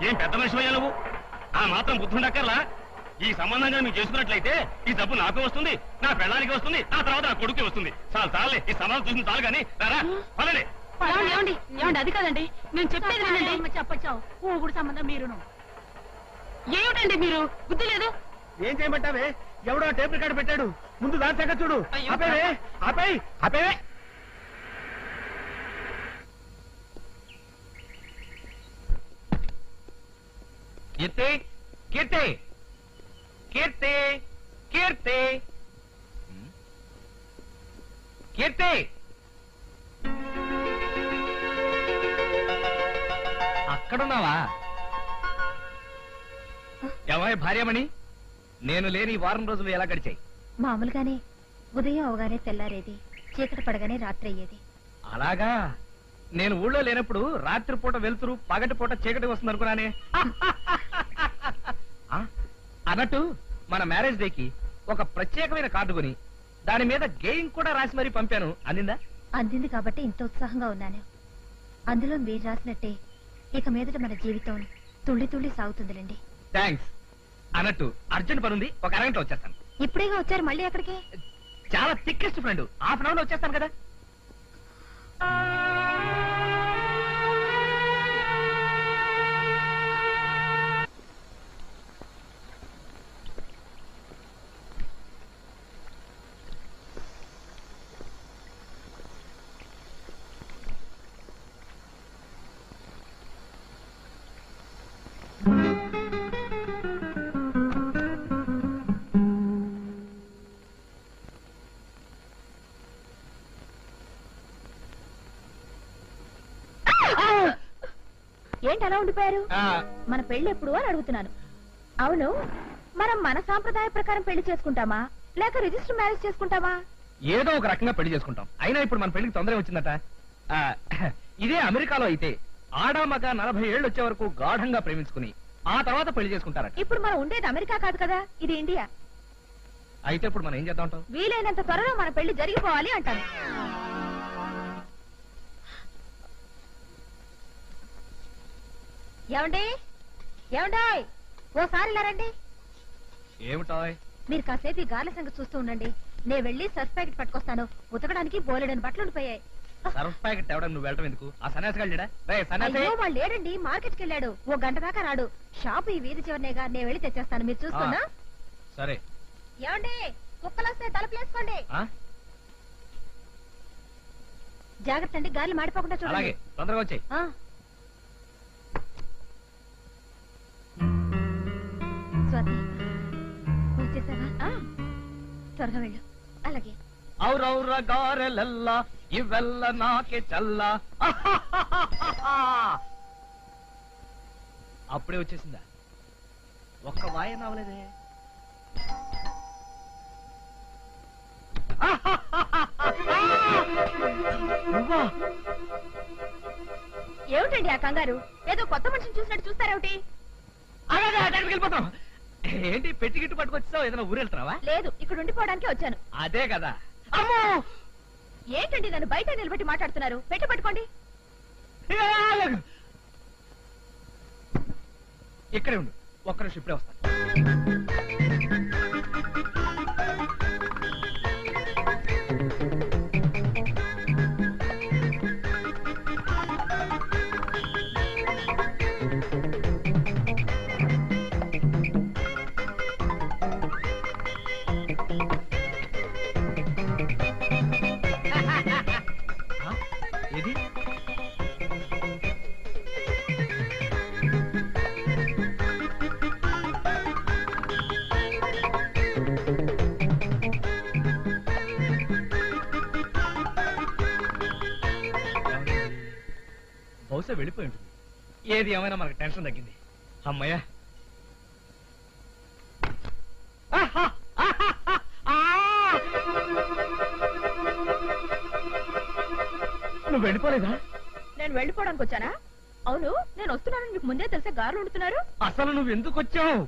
ఏం పెద్ద మనిషి అయ్యా నువ్వు? ఆ మాత్రం బుద్ధుండక్కర్లా? ఈ సంబంధంగా మీరు చేసుకున్నట్లయితే ఈ డబ్బు నాకు వస్తుంది, నా పెళ్ళానికి వస్తుంది, ఆ తర్వాత నా కొడుకు వస్తుంది. చాలే ఈ సమాజం చూసింది చాలు కానీ పదండి. ఏమండి అది కాదండి, నేను చెప్పేది చెప్పచ్చావు. ఊగుడు సంబంధం మీరును. ఏమిటండి మీరు బుద్ధి లేదు? ఏం చేయమంటావే? ఎవడో టేప్ రికార్డు పెట్టాడు, ముందు దాని సంగతి చూడు. ఆపేవే. కీర్తి కీర్తి కీర్తి కీర్తి కీర్తి అక్కడున్నావా? ఎవరి భార్యమణి? నేను లేని వారం రోజులు ఎలా గడిచాయి? మామూలుగానే ఉదయం అవగానే తెల్లారేది, చీకటి పడగానే రాత్రి అయ్యేది. అలాగా? నేను ఊళ్ళో లేనప్పుడు రాత్రిపూట వెలుతురు, పగటిపూట చీకటి వస్తుంది అనుకున్నానే. అన్నట్టు మన మ్యారేజ్ డేకి ఒక ప్రత్యేకమైన కార్డు కొని దాని మీద గేయింగ్ కూడా రాసి మరీ పంపాను. అందిందా? అందింది కాబట్టి ఇంత ఉత్సాహంగా ఉన్నాను. అందులో మీరు రాసినట్టే ఇక మీదట మన జీవితం తుళ్ళి తుళ్ళి సాగుతుందిలేండి. థ్యాంక్స్. అన్నట్టు అర్జెంట్ పనుంది, ఒక అరగంట వచ్చేస్తాను. ఇప్పుడేగా వచ్చారు, మళ్ళీ ఎక్కడికి? చాలా thickest friend, half an hour లో వచ్చేస్తాను కదా. ఏంటి అలా ఉండిపోయారు? మన పెళ్లి ఎప్పుడు అని అడుగుతున్నాను. అవును, మనం మన సాంప్రదాయ ప్రకారం పెళ్లి చేసుకుంటామా లేక రిజిస్టర్ మ్యారేజ్ చేసుకుంటామా? ఏదో ఒక రకంగా పెళ్లి చేసుకుంటాం. అయినా ఇప్పుడు మన పెళ్లికి తొందర వచ్చిందట. ఇదే అమెరికాలో అయితే ఆడామగ 40 ఏళ్ళు వచ్చే వరకు గాఢంగా ప్రేమించుకుని ఆ తర్వాత పెళ్లి చేసుకుంటారట. ఇప్పుడు మనం ఉండేది అమెరికా కాదు కదా, ఇది ఇండియా. అయితే ఇప్పుడు మనం ఏం చేద్దాం అంటావు? వీలైనంత త్వరలో మన పెళ్లి జరిగిపోవాలి అంటాను. ఏమండి ఏమండాయ్, ఓసారి ఇలా రండి. ఏమిటాయ్? మీరు కాసేపు ఈ గార్ల సంగతి చూస్తూ ఉండండి. నేను వెళ్ళి సర్ఫ్ ప్యాకెట్ పట్టుకొస్తాను. ఉతకడానికి బోలెడని బట్టలు ఉండిపోయాయి. సర్ఫ్ ప్యాకెట్ తేవడం నువ్వు వెళ్ళటం ఎందుకు? ఆ సన్యాసి గాళ్ళేడా? అయ్యో, వాళ్ళు లేడండి, మార్కెట్కి వెళ్ళాడు. ఓ గంట దాకా రాడు. షాపు ఈ వీధి చివరినేగా, నేను వెళ్ళి తెచ్చేస్తాను, మీరు చూస్తున్నా. సరే. ఏమండి, కుక్కలు వస్తే తలుపులేసుకోండి. జాగ్రత్త అండి, గాలి మాడిపోకుండా చూడండి. తొందరగా వచ్చాయి. స్వాతి, వచ్చేసావా? త్వరగా వెళ్ళు. అలాగే. ఔరౌర గారెలల్ల ఇవెల్ల నాకే చల్ల. అప్పుడే వచ్చేసిందా? ఒక్క వాయన అవలేదే. ఏమిటండి ఆ కంగారు? ఏదో కొత్త మనిషిని చూసినట్టు చూస్తారేమిటి? వెళ్ళిపోతాం. ఏంటి పెట్టి గిట్టు పట్టుకొచ్చావు? ఏదైనా ఊరు వెళ్తున్నావా? లేదు, ఇక్కడ ఉండిపోవడానికి వచ్చాను. అదే కదా. ఏంటండి నన్ను బయట నిలబెట్టి మాట్లాడుతున్నారు? పెట్టి పట్టుకోండి. ఇక్కడే ఉండు, ఒక్క నిమిషం ఇప్పుడే వస్తాను. బహుశా వెళ్ళిపోయి ఉంటుంది. ఏది ఏమైనా మనకు టెన్షన్ తగ్గింది. అమ్మయ్యా. నువ్వు వెళ్ళిపోలేదా? నేను వెళ్ళిపోవడానికి వచ్చానా? అవును, నేను వస్తున్నానని మీకు ముందే తెలిసే గారులు ఉంటున్నారు. అసలు నువ్వు ఎందుకు వచ్చావు?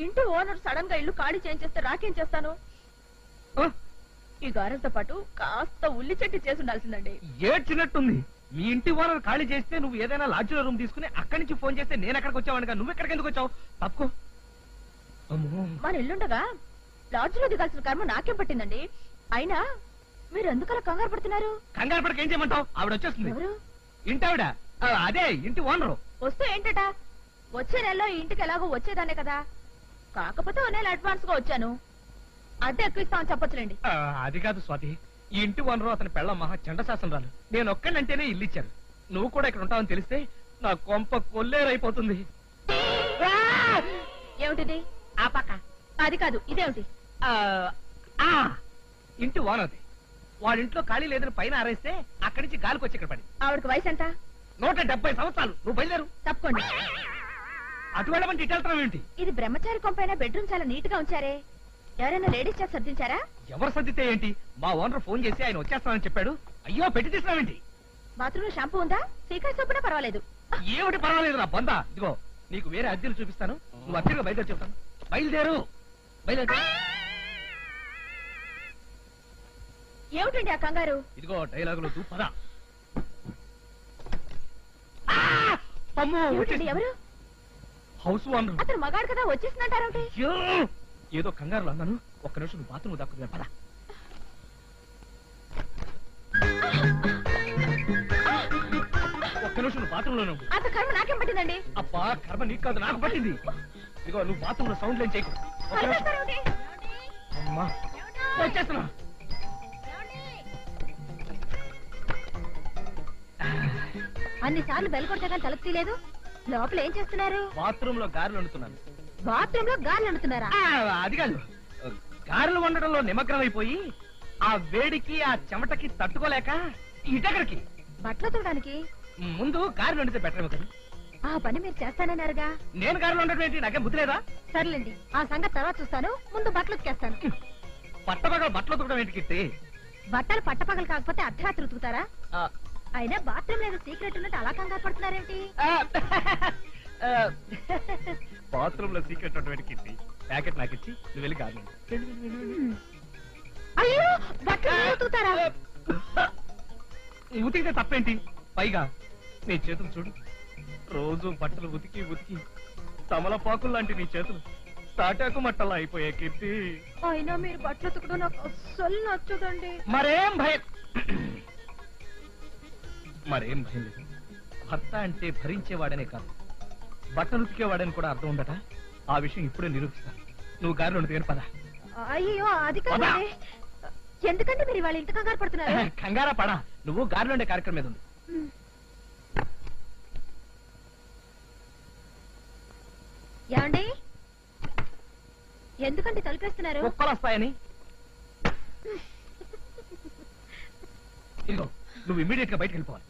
ఇంటి ఓనర్ సడన్ గా ఇల్లు ఖాళీ చేయించేస్తే రాకేం చేస్తాను? ఈ గారెలతో పాటు కాస్త ఉల్లి చెట్టు చేసి ఉండాల్సిందండి. ఏడ్చినట్టుంది. మీ ఇంటి ఓనర్ ఖాళీ చేస్తే నువ్వు ఏదైనా లాడ్జ్లో రూమ్ తీసుకుని అక్కడి నుంచి ఫోన్ చేస్తే నేను ఎక్కడికి వచ్చావనుగా నువ్వు ఎక్కడికి ఎందుకు వచ్చావు? తప్పుకో. మన ఇల్లుండగా లాడ్జ్ లో దిగాల్సిన కర్మ నాకేం పట్టిందండి? అయినా మీరు ఎందుకలా కంగారు పడుతున్నారు? కంగారు పడక ఏం చేయమంటావు? ఆవిడ వచ్చేస్తుంది. ఎవరు? ఇంటి ఆవిడ. అదే ఇంటి ఓనరు. వస్తే ఏంటట? వచ్చే నెలలో ఈ ఇంటికి ఎలాగో వచ్చేదానే కదా, కాకపోతే ఓ నెల అడ్వాన్స్ గా వచ్చాను, అద్దె ఎక్కువ ఇస్తామని చెప్పొచ్చులేండి. అది కాదు స్వాతి, ఈ ఇంటి ఓనరు అతని పెళ్ళ మహా చండశాసనరాలు. నేను ఒక్కడంటేనే ఇల్లు ఇచ్చాను. నువ్వు కూడా ఇక్కడ ఉంటావని తెలిస్తే నా కొంప కొల్లేరైపోతుంది. ఏమిటిది? ఆ పక్క అది కాదు, ఇదేమిటి? ఇంటి ఓనర్ది. వాడింట్లో ఖాళీ లేదని పైన ఆరేస్తే అక్కడి నుంచి గాలికి వచ్చి ఇక్కడ పడి. ఆవిడకి వయసు ఎంత? 170 సంవత్సరాలు. నువ్వు బయలుదేరు. తప్పకోండి. అటు వెళ్ళమంటే ఇటు వెళ్తాం ఏంటి? ఇది బ్రహ్మచారి కొంపైన బెడ్రూమ్ చాలా నీట్ గా ఉంచారే, ఎవరైనా లేడీస్ చేసి సర్దించారా? ఎవరు సర్దితే ఏంటి? మా ఓనర్ ఫోన్ చేసి ఆయన వచ్చేస్తానని చెప్పాడు. అయ్యో పెట్టి తీసినావేంటి? బాత్రూమ్ లో షాంపూ ఉందా? సీకాయ సోపునా పర్వాలేదు. ఏమిటి పర్వాలేదు నా బందా. ఇదిగో నీకు వేరే అద్దెలు చూపిస్తాను, నువ్వు అద్దెలుగా బయలుదేరి చెప్తాను. బయలుదేరు. బయలుదేరు. ఏమిటండి ఆ కంగారు? ఇదిగో డైలాగులు పదా. ఏమిటండి? ఎవరు? House owner. అతను మగాడు కదా, వచ్చేసిందంటారేమిటి? ఏదో కంగారులో అన్నాను. ఒక్క నిమిషం నువ్వు బాత్రూమ్ దక్కుతుంది. పద. ఒక్క నిమిషం నువ్వు బాత్రూమ్ లో నువ్వు. అంత కర్మ నాకేం పట్టిందండి? అబ్బా కర్మ నీకు కాదు, నాకు పట్టింది. ఇదిగో నువ్వు బాత్రూమ్ లో సౌండ్ లేని చేయకు. అమ్మా వచ్చేస్తున్నా. అన్నిసార్లు బెల్ కొడితే కానీ తలుపు తీయలేదు. లోపల ఏం చేస్తున్నారు? బాత్రూమ్ లో గారెలు వండుతున్నాను. బాత్రూమ్ లో గాలి అంటున్నారా? అది కాదు, గారెలు వండడంలో నిమగ్నం అయిపోయి ఆ వేడికి ఆ చెమటకి తట్టుకోలేక ఇటెక్కడికి బట్టలు తోడానికి ముందు గారెలు వండితే బెటర్ కదా. ఆ పని మీరు చేస్తానన్నారుగా. నేను గారెలు వండటం ఏంటి? నాకేం బుద్ధి లేదా? సర్లేండి, ఆ సంగతి తర్వాత చూస్తాను. ముందు బట్టలు ఉతికేస్తాను. పట్టపగలు బట్టలు ఉతకడం ఏంటి కిట్టి? బట్టలు పట్టపగలు కాకపోతే అర్ధరాత్రి ఉతుకుతారా? అయినా బాత్రూమ్ లేదు సీక్రెట్ ఉన్నట్టు అలా కంగారు పడుతున్నారేంటి? బాత్రూమ్ లో సీక్రెట్ అటువంటి కిట్టి ప్యాకెట్ నాకు ఇచ్చి నువ్వు వెళ్ళి గారెలు. అయ్యో, బట్టలు మీరు ఉతుకుతారా? ఉతికితే తప్పేంటి? పైగా నీ చేతులు చూడు, రోజు బట్టలు ఉతికి ఉతికి తమలపాకులు లాంటి నీ చేతులు తాటాకు మట్టలా అయిపోయాయి కీర్తి. అయినా మీరు బట్టలు ఉతకడం నాకు అస్సలు నచ్చదండి. మరేం భయం లేదు. భర్త అంటే భరించేవాడనే కాదు, బట్టలు ఉతికేవాడని కూడా అర్థం ఉండట. ఆ విషయం ఇప్పుడే నిరూపిస్తాను. నువ్వు గారెలు వండుతాను పద. అయ్యో అది కాదండి. ఎందుకంటే మీరు ఇవాళ ఇంత కంగారు పడుతున్నారు? కంగారా పడా, నువ్వు గారెలు వండే కార్యక్రమం మీద ఉంది. ఏమండి, ఎందుకంటే తలుపేస్తున్నారు? కుక్కలు వస్తాయని. ఇదిగో నువ్వు ఇమీడియట్ గా బయటకు వెళ్ళిపోవాలి.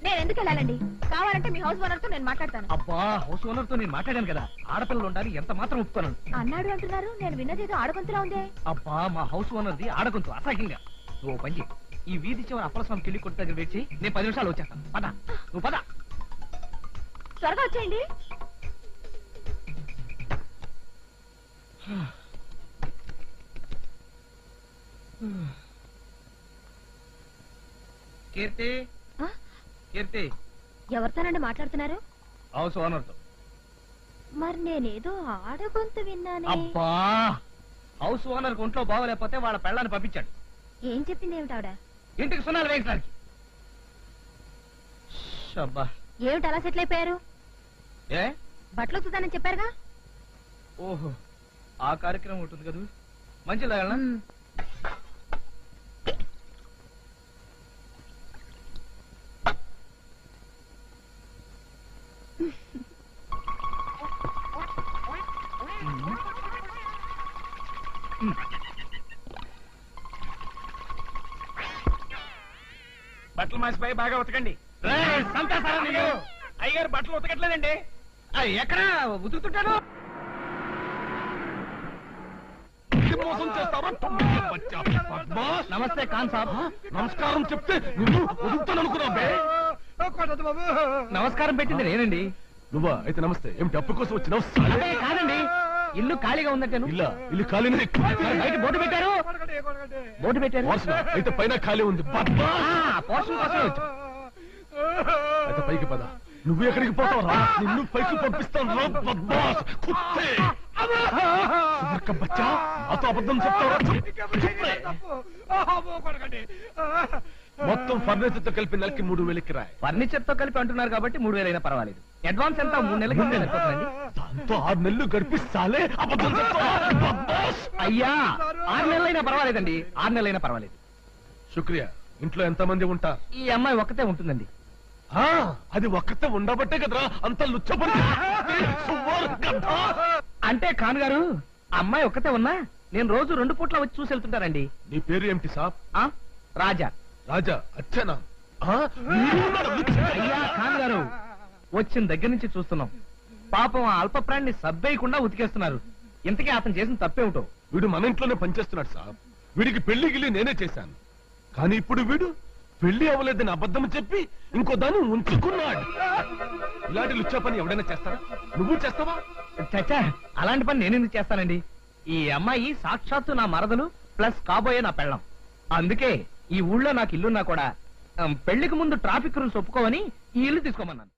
నేను ఎందుకు వెళ్ళాలండి? కావాలంటే మీ హౌస్ ఓనర్ తో నేను మాట్లాడతాను. అబ్బా హౌస్ ఓనర్ తో నేను మాట్లాడాను కదా, ఆడపిల్లలు ఉండాలి ఎంత మాత్రం ఒప్పుకోను. అన్నాడు అంటున్నారు, నేను విన్నదేదో ఆడగొంతులా ఉందే. అబ్బా మా హౌస్ ఓనర్ది ఆడగొంతు అసహ్యంగా. నువ్వు పని చేయి, ఈ వీధి చివరి అప్పలస్వామి కిల్లి కొట్టు దగ్గర వేచి నేను 10 నిమిషాలు వచ్చేస్తాను. పద నువ్వు పద. త్వరగా వచ్చేయండి. కీర్తి, కీర్తి. ఎవరితోనండి మాట్లాడుతున్నారు? హౌస్ ఓనర్ తో. మరి నేనేదో ఆడగొంతు విన్నానే. అబ్బా హౌస్ ఓనర్ ఒంట్లో బాగోలేకపోతే వాళ్ళ పెళ్ళాన్ని పంపించాడు. ఏం చెప్పింది ఏమిటి ఆవిడ? ఇంటికి సున్నాలు వేయించడానికి. ఏమిటి అలా సెటిల్ అయిపోయారు? ఏ బట్టలు ఉతుకుతానని చెప్పారుగా. ఓహో ఆ కార్యక్రమం ఉంటుంది కదా. మంచిది తాగలనా? బట్టలు మాసిపోయి బాగా ఉతకండి. అయ్యగారు బట్టలు ఉతకట్లేదండి. ఎక్కడ ఉతుకుతుంటాను? నమస్తే ఖాన్ సాబ్. నమస్కారం చెప్తే నువ్వు ఉదుకుతాను అనుకున్నావే. నమస్కారం పెట్టింది నేనండి. నువ్వా? అయితే నమస్తే. ఏమిటి అప్పు కోసం వచ్చినావు? అదే కాదండి, ఇల్లు ఖాళీగా ఉందంటాను. ఇల్లు ఖాళీనే. బయట బోర్డు పెట్టారు. బోర్డు పెట్టారు. అయితే పైన ఖాళీ ఉంది. పోర్షన్ కోసం వచ్చా. అయితే పైకి పద. నువ్వు ఎక్కడికి పోతావు రా? నిన్ను పైకి పంపిస్తాను రా బద్మాస్ కుత్తే. సుబ్బక్క బచ్చా, నాతో అబద్ధం చెప్తావా? మొత్తం ఫర్నిచర్ తో కలిపి నెలకి 3000 కిరాయి. ఫర్నిచర్ తో కలిపి అంటున్నారు కాబట్టి 3000 అయినా పర్వాలేదు. అడ్వాన్స్ ఎంత? 3 నెలలకి సరిపోతుందండి. దాంతో 6 నెలలు గడిపిస్తాలే. అబద్ధం చెప్తావా బద్మాస్? అయ్యా 6 నెలలైనా పర్వాలేదండి. 6 నెలలైనా పర్వాలేదు. శుక్రియా. ఇంట్లో ఎంతమంది ఉంటారు? ఈ అమ్మాయి ఒక్కతే ఉంటుందండి. అది ఒక్కతే ఉండబట్టే కదరా అంత లుచ్చబడి. అంటే ఖాన్ గారు, అమ్మాయి ఒక్కతే ఉన్నా నేను రోజు 2 పూట్ల వచ్చి చూసి వెళ్తుంటానండి. నీ పేరు ఏమిటి సాబ్? రాజా. రాజా అచ్చనా? అయ్యా ఖాన్ గారు, వచ్చిన దగ్గర నుంచి చూస్తున్నాం. పాపం ఆ అల్ప ప్రాణిని సబ్బేయకుండా ఉతికేస్తున్నారు. ఇంతకీ అతను చేసిన తప్పేమిటో. వీడు మన ఇంట్లోనే పనిచేస్తున్నాడు సాబ్. వీడికి పెళ్లి గిల్లి నేనే చేశాను. కానీ ఇప్పుడు వీడు పెళ్లి అవ్వలేదని అబద్ధం చెప్పి ఇంకో దాన్ని ఉంచుకున్నాడు. ఇలాంటి లుచ్చా పని ఎవడైనా చేస్తాడా? నువ్వు చేస్తావా? చచ్చా, అలాంటి పని నేనెందుకు చేస్తానండి? ఈ అమ్మాయి సాక్షాత్తు నా మరదలు ప్లస్ కాబోయే నా పెళ్ళం. అందుకే ఈ ఊళ్ళో నాకు ఇల్లున్నా కూడా పెళ్లికి ముందు ట్రాఫిక్ రూల్స్ ఒప్పుకోవని ఈ ఇల్లు తీసుకోమన్నాను.